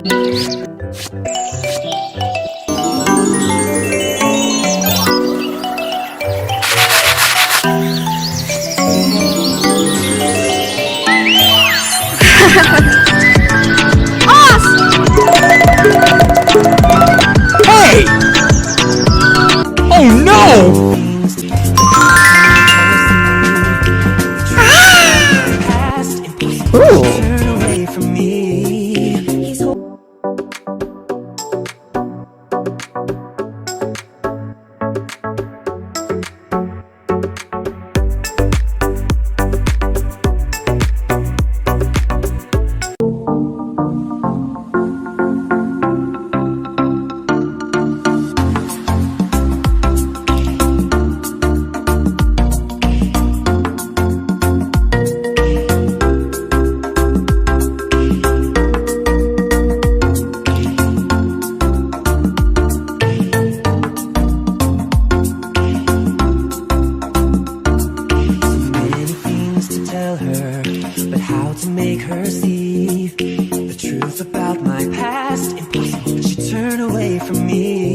Hey! Oh no! Ooh. But how to make her see the truth about my past? Impossible, she turned away from me.